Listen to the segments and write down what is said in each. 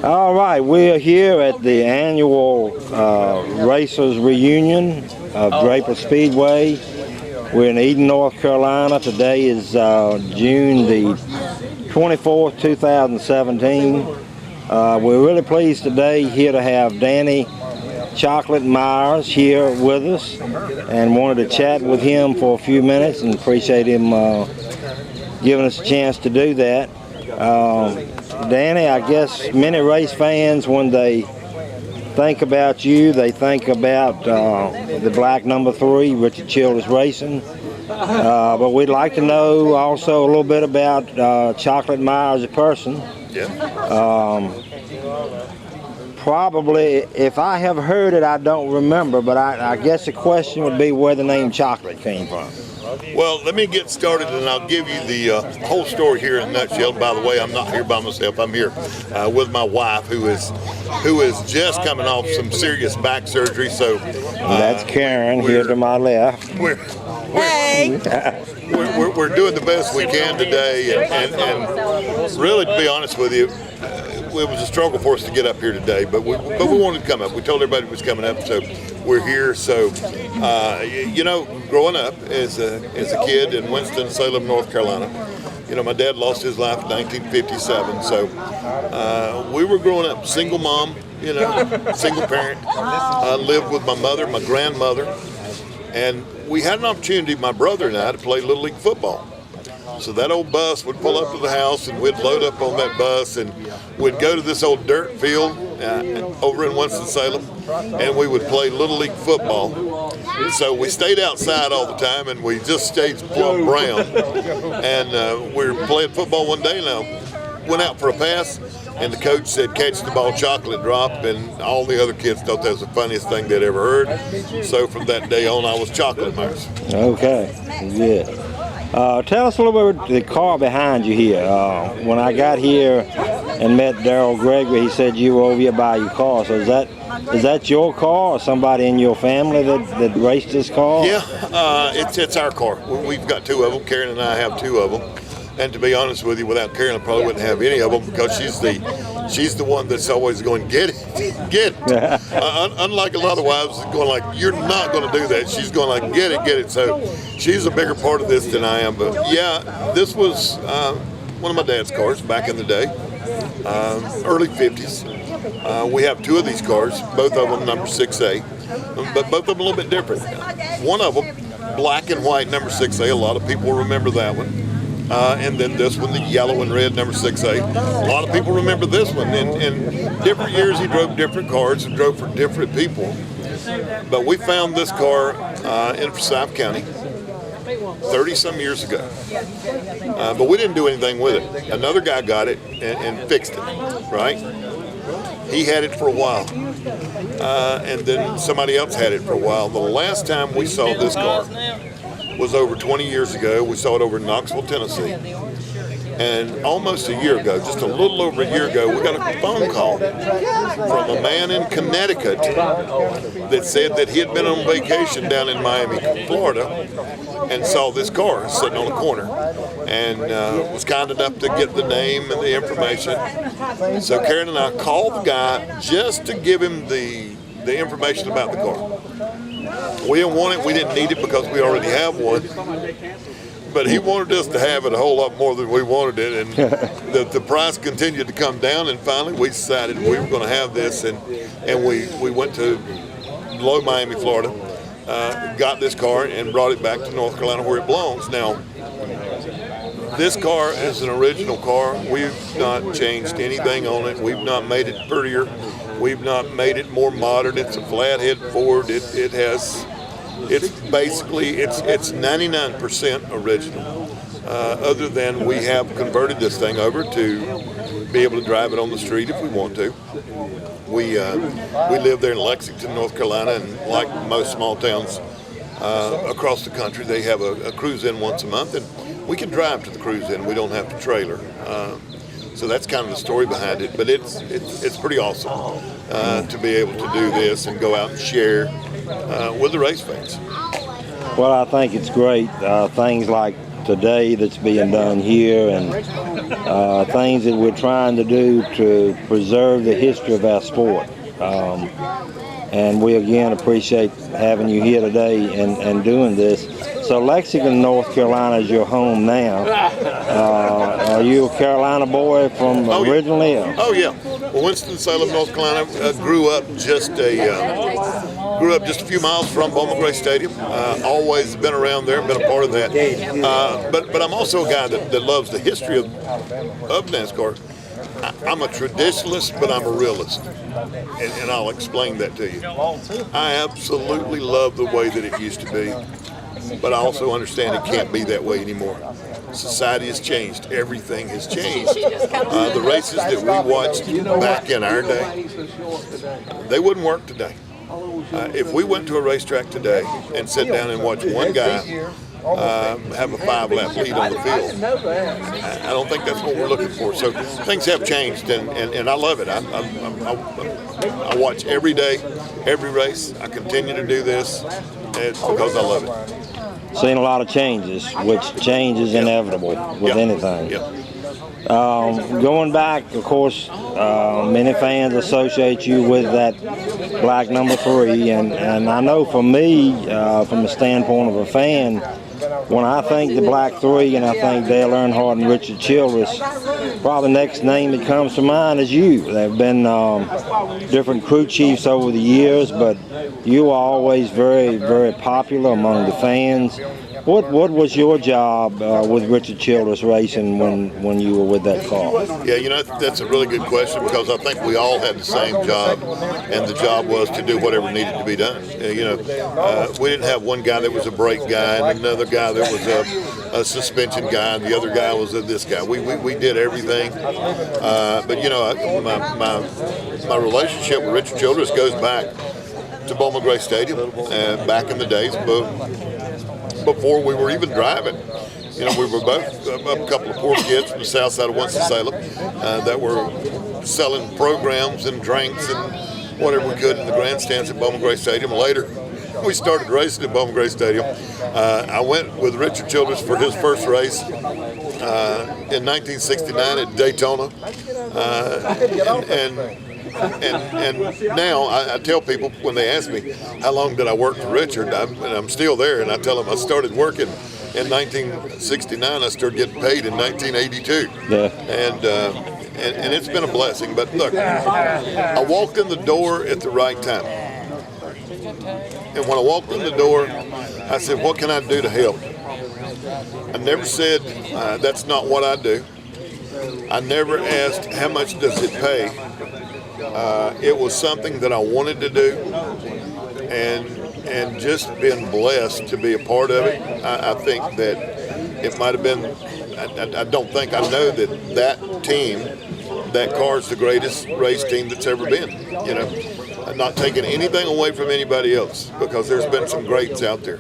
All right, we're here at the annual Racers Reunion of Draper Speedway. We're in Eden, North Carolina. Today is June the 24th, 2017. We're really pleased today here to have Danny Chocolate Myers here with us, and wanted to chat with him for a few minutes and appreciate him giving us a chance to do that. Danny, I guess many race fans, when they think about you, they think about the black number 3, Richard Childress Racing. But we'd like to know also a little bit about Chocolate Myers as a person. Yeah. Probably, if I have heard it, I don't remember, but I guess the question would be where the name Chocolate came from. Well, let me get started, and I'll give you the whole story here in a nutshell. By the way, I'm not here by myself. I'm here with my wife, who is just coming off some serious back surgery. So that's Karen here to my left. We're doing the best we can today, and really, to be honest with you, it was a struggle for us to get up here today, but we wanted to come up. We told everybody it was coming up, so we're here. So, you know, growing up as a kid in Winston-Salem, North Carolina, you know, my dad lost his life in 1957. So we were growing up single mom, you know, single parent. I lived with my mother, my grandmother, and we had an opportunity, my brother and I, to play Little League football. So that old bus would pull up to the house, and we'd load up on that bus, and we'd go to this old dirt field over in Winston-Salem, and we would play Little League football. So we stayed outside all the time, and we just stayed plumb brown. And we were playing football one day, and I went out for a pass, and the coach said, "Catch the ball, chocolate drop," and all the other kids thought that was the funniest thing they'd ever heard. So from that day on, I was Chocolate Myers. Okay, good. Tell us a little bit about the car behind you here. When I got here and met Darryl Gregory, he said you were over here by your car. So is that your car or somebody in your family that raced this car? Yeah, it's our car. We've got 2 of them. Karen and I have 2 of them. And to be honest with you, without Karen, I probably wouldn't have any of them, because she's the one that's always going, get it, get it. Unlike a lot of wives going like, you're not going to do that. She's going like, get it, get it. So she's a bigger part of this than I am. But yeah, this was one of my dad's cars back in the day, early 50s. We have 2 of these cars, both of them number 6A, but both of them a little bit different. One of them, black and white number 6A. A lot of people remember that one. And then this one, the yellow and red number 6A. A lot of people remember this one. In different years, he drove different cars and drove for different people. But we found this car in Forsyth County 30-some years ago. But we didn't do anything with it. Another guy got it and fixed it, right? He had it for a while. And then somebody else had it for a while. The last time we saw this car was over 20 years ago. We saw it over in Knoxville, Tennessee. And almost a year ago, just a little over a year ago, we got a phone call from a man in Connecticut that said that he had been on vacation down in Miami, Florida, and saw this car sitting on a corner, and was kind enough to get the name and the information. So Karen and I called the guy just to give him the information about the car. We didn't want it, we didn't need it because we already have one, but he wanted us to have it a whole lot more than we wanted it, and the price continued to come down, and finally we decided we were going to have this, and we went to below Miami, Florida, got this car and brought it back to North Carolina where it belongs. Now, this car is an original car. We've not changed anything on it. We've not made it prettier. We've not made it more modern. It's a flathead Ford. It's basically 99% original. Other than we have converted this thing over to be able to drive it on the street if we want to. We live there in Lexington, North Carolina, and like most small towns across the country, they have a cruise-in once a month, and we can drive to the cruise-in. We don't have to trailer. So that's kind of the story behind it, but it's pretty awesome to be able to do this and go out and share with the race fans. Well, I think it's great. Things like today that's being done here, and things that we're trying to do to preserve the history of our sport. And we again appreciate having you here today and doing this. So Lexington, North Carolina is your home now. Are you a Carolina boy from originally? Oh yeah. Well, Winston-Salem, North Carolina. Grew up just a few miles from Bowman Gray Stadium. Always been around there, been a part of that. But I'm also a guy that loves the history of NASCAR. I'm a traditionalist, but I'm a realist, and I'll explain that to you. I absolutely love the way that it used to be, but I also understand it can't be that way anymore. Society has changed. Everything has changed. The races that we watched back in our day, they wouldn't work today. If we went to a racetrack today and sat down and watched one guy have a 5-lap lead on the field, I don't think that's what we're looking for. So things have changed, and I love it. I watch every day, every race. I continue to do this because I love it. Seen a lot of changes, which change is inevitable with anything. Going back, of course, many fans associate you with that black number 3, and I know for me, from the standpoint of a fan, when I think the Black 3 and I think Dale Earnhardt and Richard Childress, probably the next name that comes to mind is you. There have been different crew chiefs over the years, but you are always very, very popular among the fans. What was your job with Richard Childress Racing when you were with that car? Yeah, that's a really good question, because I think we all had the same job, and the job was to do whatever needed to be done. We didn't have one guy that was a brake guy and another guy that was a suspension guy and the other guy was this guy. We did everything. But my relationship with Richard Childress goes back to Bowman Gray Stadium back in the days before we were even driving. We were both a couple of poor kids from the south side of Winston-Salem that were selling programs and drinks and whatever we could in the grandstands at Bowman Gray Stadium. Later, we started racing at Bowman Gray Stadium. I went with Richard Childress for his first race in 1969 at Daytona. And now I tell people when they ask me how long did I work for Richard, and I'm still there, and I tell them I started working in 1969. I started getting paid in 1982, and it's been a blessing. But look, I walked in the door at the right time, and when I walked in the door, I said, "What can I do to help?" I never said that's not what I do. I never asked how much does it pay. It was something that I wanted to do, and just been blessed to be a part of it. I think that it might have been, I don't think, I know that team, that car's the greatest race team that's ever been. I'm not taking anything away from anybody else, because there's been some greats out there.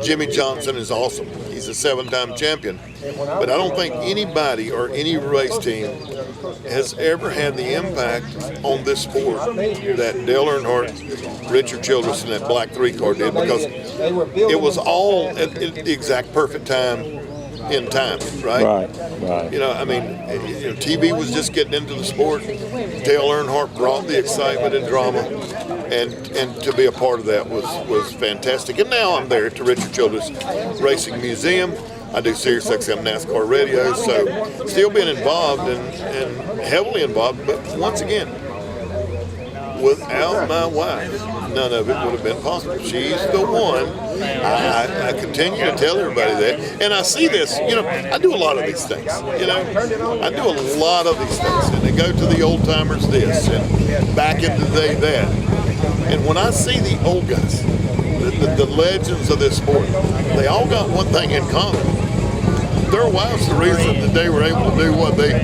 Jimmy Johnson is awesome. He's a 7-time champion. But I don't think anybody or any race team has ever had the impact on this sport that Dale Earnhardt, Richard Childress, and that Black 3 car did, because it was all at the exact perfect time in time, right? Right. TV was just getting into the sport. Dale Earnhardt brought the excitement and drama, and to be a part of that was fantastic. And now I'm there at the Richard Childress Racing Museum. I do Sirius XM NASCAR radio, so still being involved and heavily involved. But once again, without my wife, none of it would have been possible. She's the one. I continue to tell everybody that. And I see this, I do a lot of these things. I do a lot of these things. And they go to the old timers this, and back in the day that. And when I see the old guys, the legends of this sport, they all got one thing in common. Their wife's the reason that they were able to do what they,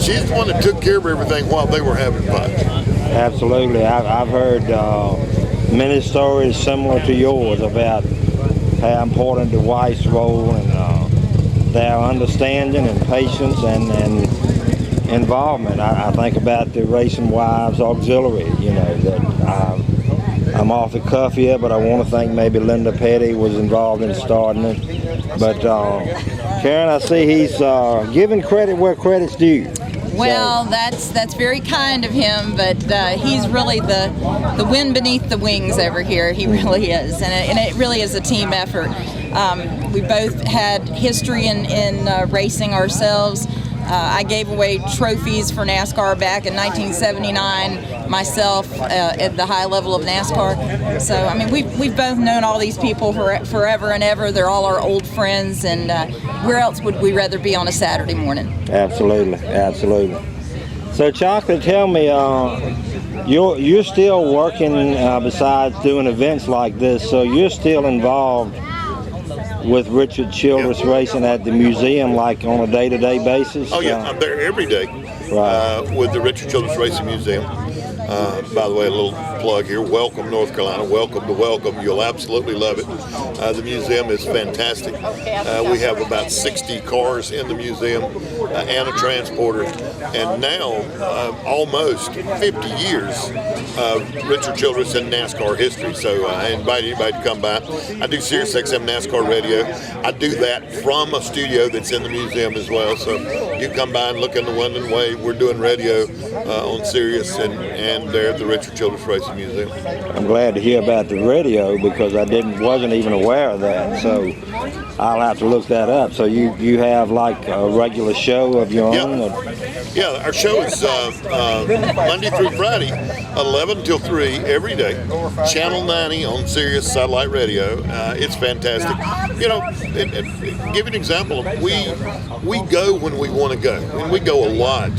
she's the one that took care of everything while they were having fun. Absolutely. I've heard many stories similar to yours about how important the wife's role and their understanding and patience and involvement. I think about the Racing Wives Auxiliary, that I'm off the cuff here, but I want to think maybe Linda Petty was involved in starting it. But Karen, I see he's giving credit where credit's due. Well, that's very kind of him, but he's really the wind beneath the wings over here. He really is, and it really is a team effort. We both had history in racing ourselves. I gave away trophies for NASCAR back in 1979 myself at the high level of NASCAR. So, I mean, we've both known all these people for forever and ever. They're all our old friends, and where else would we rather be on a Saturday morning? Absolutely, absolutely. So, Chocolate, tell me, you're still working besides doing events like this, so you're still involved with Richard Childress Racing at the museum, like on a day-to-day basis? Oh yeah, I'm there every day with the Richard Childress Racing Museum. By the way, a little plug here. Welcome, North Carolina. Welcome to welcome. You'll absolutely love it. The museum is fantastic. We have about 60 cars in the museum and a transporter. And now, almost 50 years of Richard Childress in NASCAR history. So I invite anybody to come by. I do Sirius XM NASCAR radio. I do that from a studio that's in the museum as well. So you come by and look in the London Way. We're doing radio on Sirius and there at the Richard Childress Racing Museum. I'm glad to hear about the radio because I wasn't even aware of that. So I'll have to look that up. So you have like a regular show of your own? Yeah, our show is Monday through Friday, 11 till 3 every day. Channel 90 on Sirius Satellite Radio. It's fantastic. You know, give you an example. We go when we want to go, and we go a lot.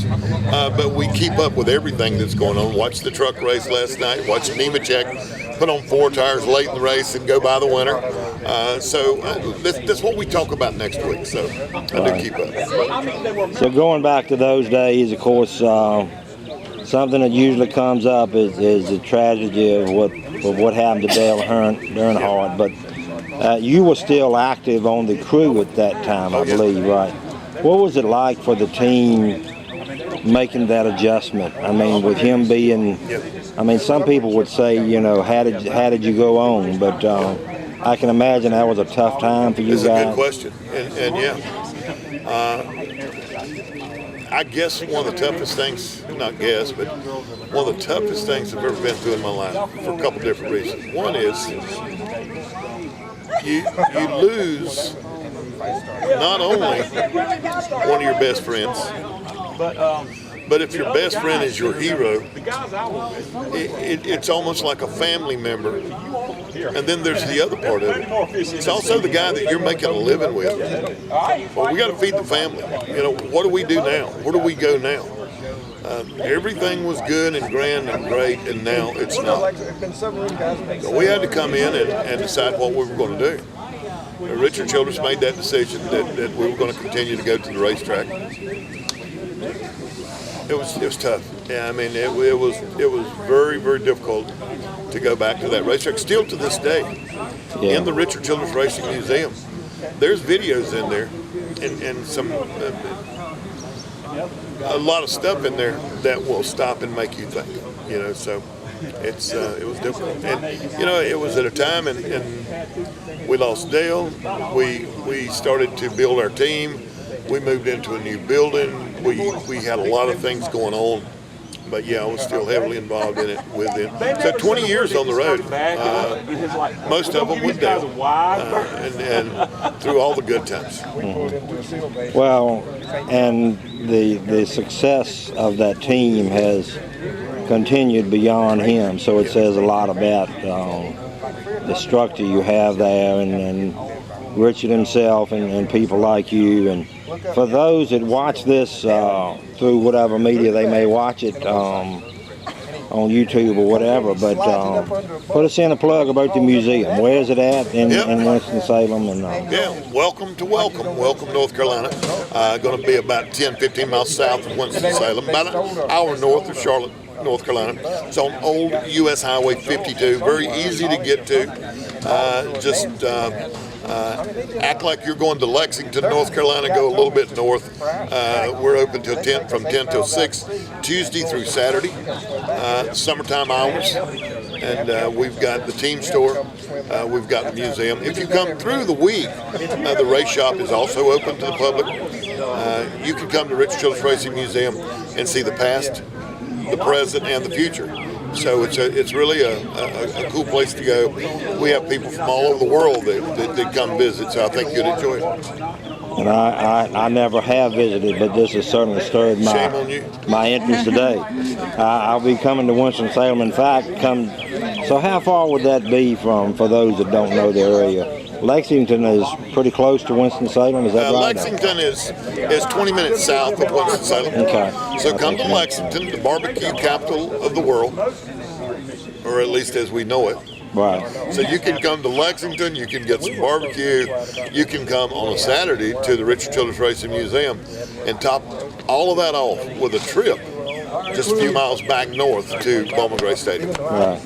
But we keep up with everything that's going on. Watched the truck race last night. Watched Nemechek put on 4 tires late in the race and go by the winner. So that's what we talk about next week. So I do keep up. So going back to those days, of course, something that usually comes up is the tragedy of what happened to Dale Earnhardt. But you were still active on the crew at that time, I believe, right? What was it like for the team making that adjustment? I mean, with him being, I mean, some people would say, you know, how did you go on? But I can imagine that was a tough time for you guys. It's a good question, and yeah, I guess one of the toughest things, not guess, but one of the toughest things I've ever been through in my life for a couple different reasons. One is you lose not only one of your best friends, but if your best friend is your hero, it's almost like a family member. And then there's the other part of it. It's also the guy that you're making a living with. Well, we got to feed the family. You know, what do we do now? Where do we go now? Everything was good and grand and great, and now it's not. So we had to come in and decide what we were going to do. Richard Childress made that decision that we were going to continue to go to the racetrack. It was tough. Yeah, I mean, it was very, very difficult to go back to that racetrack. Still to this day, in the Richard Childress Racing Museum, there's videos in there and some a lot of stuff in there that will stop and make you think. You know, so it was difficult. And you know, it was at a time and we lost Dale. We started to build our team. We moved into a new building. We had a lot of things going on, but yeah, I was still heavily involved in it with him. So 20 years on the road, most of them with Dale, and through all the good times. Mm-hmm. Well, and the success of that team has continued beyond him, so it says a lot about the structure you have there, and Richard himself and people like you. And for those that watch this through whatever media they may watch it on YouTube or whatever, but put us in a plug about the museum. Where is it at in Winston-Salem? And welcome North Carolina. Going to be about 10-15 miles south of Winston-Salem, about an hour north of Charlotte, North Carolina. It's on old U.S. Highway 52, very easy to get to. Act like you're going to Lexington, North Carolina, go a little bit north. We're open from 10 till 6, Tuesday through Saturday, summertime hours. and we've got the team store, we've got the museum. If you come through the week, the race shop is also open to the public. You can come to Richard Childress Racing Museum and see the past, the present, and the future. So it's really a cool place to go. We have people from all over the world that come visit, so I think you'd enjoy it. And I never have visited, but this has certainly stirred my interest today. I'll be coming to Winston-Salem. In fact, so how far would that be for those that don't know the area? Lexington is pretty close to Winston-Salem, is that right? Lexington is 20 minutes south of Winston-Salem. Okay. So come to Lexington, the barbecue capital of the world, or at least as we know it. Right. So you can come to Lexington, you can get some barbecue, you can come on a Saturday to the Richard Childress Racing Museum and top all of that off with a trip just a few miles back north to Bowman Gray Stadium. Right.